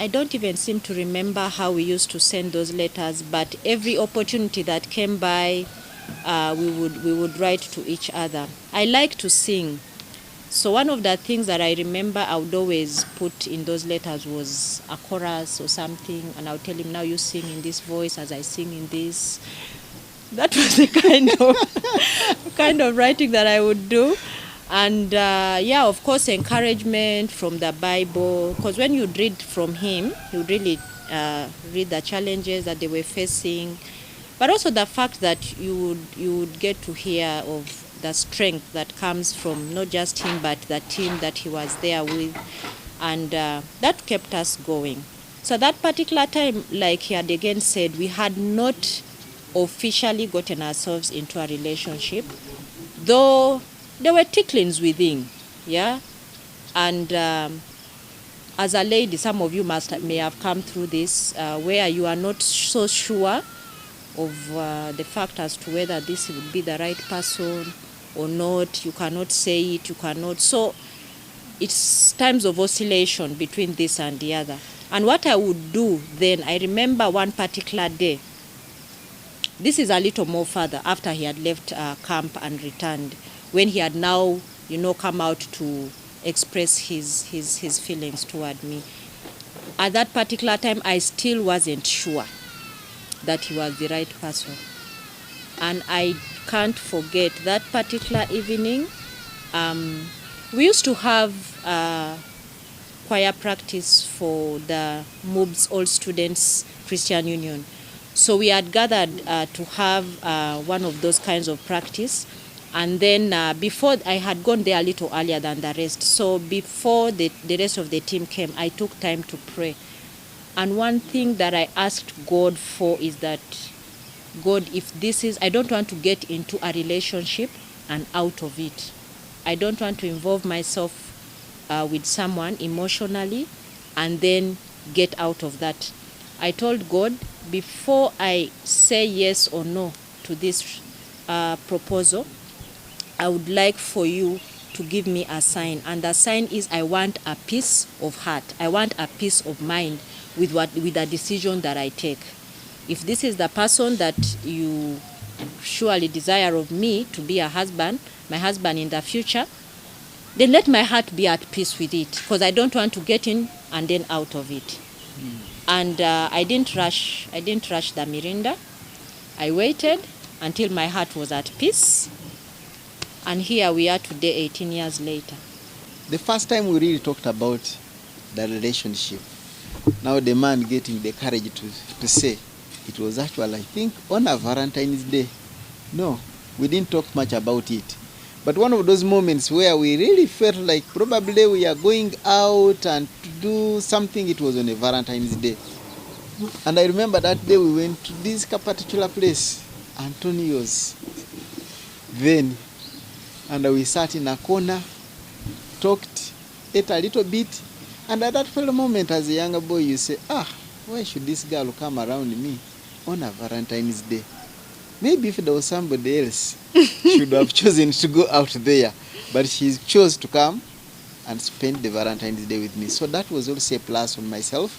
I don't even seem to remember how we used to send those letters, but every opportunity that came by, we would write to each other. I like to sing. So one of the things that I remember I would always put in those letters was a chorus or something, and I would tell him, now you sing in this voice as I sing in this. That was the kind of writing that I would do. And yeah, of course, encouragement from the Bible, because when you read from him, you really read the challenges that they were facing, but also the fact that you would get to hear of the strength that comes from not just him, but the team that he was there with, and that kept us going. So that particular time, like he had again said, we had not officially gotten ourselves into a relationship, though there were ticklings within, yeah. And as a lady, some of you may have come through this, where you are not so sure of the fact as to whether this would be the right person or not. You cannot say it, you cannot. So it's times of oscillation between this and the other. And what I would do then, I remember one particular day, this is a little more further after he had left camp and returned, when he had now, come out to express his feelings toward me. At that particular time, I still wasn't sure that he was the right person. And I can't forget that particular evening. We used to have choir practice for the MUBS All Students Christian Union. So we had gathered to have one of those kinds of practice. And then before, I had gone there a little earlier than the rest. So before the rest of the team came, I took time to pray. And one thing that I asked God for is that, God, if this is, I don't want to get into a relationship and out of it. I don't want to involve myself with someone emotionally and then get out of that. I told God, before I say yes or no to this proposal, I would like for you to give me a sign. And the sign is, I want a peace of heart. I want a peace of mind with the decision that I take. If this is the person that you surely desire of me to be a husband, my husband in the future, then let my heart be at peace with it, because I don't want to get in and then out of it. And I didn't rush the Mirinda. I waited until my heart was at peace. And here we are today, 18 years later. The first time we really talked about the relationship, now the man getting the courage to say, it was actually, I think, on a Valentine's Day. No, we didn't talk much about it. But one of those moments where we really felt like probably we are going out and to do something, it was on a Valentine's Day. And I remember that day we went to this particular place, Antonio's. Then, and we sat in a corner, talked, ate a little bit, and at that very moment, as a younger boy, you say, why should this girl come around me on a Valentine's Day? Maybe if there was somebody else, she would have chosen to go out there, but she chose to come and spend the Valentine's Day with me. So that was also a plus on myself,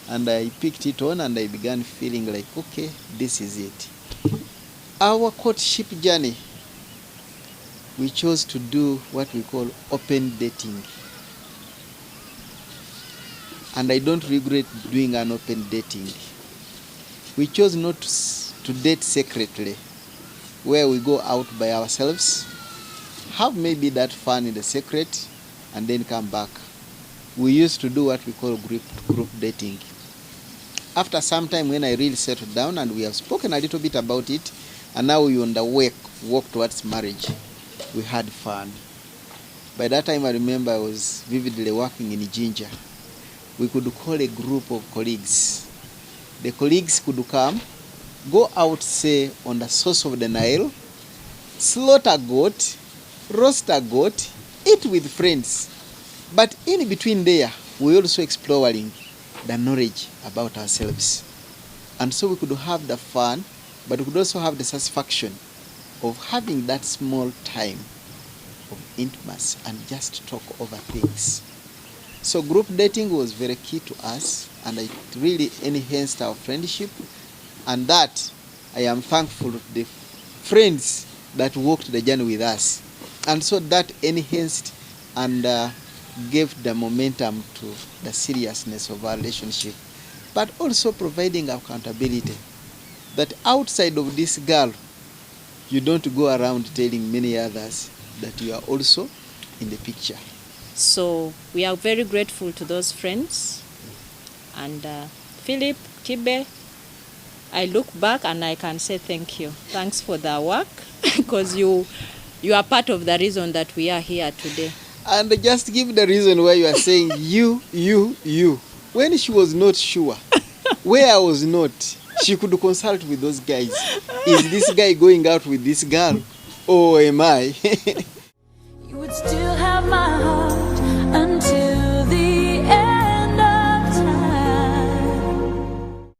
and I picked it on, and I began feeling like, okay, this is it. Our courtship journey, we chose to do what we call open dating. And I don't regret doing an open dating. We chose not to date secretly, where we go out by ourselves, have maybe that fun in the secret, and then come back. We used to do what we call group dating. After some time, when I really settled down and we have spoken a little bit about it, and now we on the walk towards marriage, we had fun. By that time, I remember I was vividly working in Ginger. We could call a group of colleagues. The colleagues could come, go out, say, on the source of the Nile, slaughter goat, roast a goat, eat with friends. But in between there, we also exploring the knowledge about ourselves. And so we could have the fun, but we could also have the satisfaction of having that small time of intimacy and just talk over things. So group dating was very key to us. and it really enhanced our friendship, and that I am thankful to the friends that walked the journey with us. And so that enhanced and gave the momentum to the seriousness of our relationship, but also providing accountability. That outside of this girl, you don't go around telling many others that you are also in the picture. So we are very grateful to those friends. And Philip, Kibe, I look back and I can say thank you. Thanks for the work, because you are part of the reason that we are here today. And just give the reason why you are saying you. When she was not sure, where I was not, she could consult with those guys. Is this guy going out with this girl? Or am I?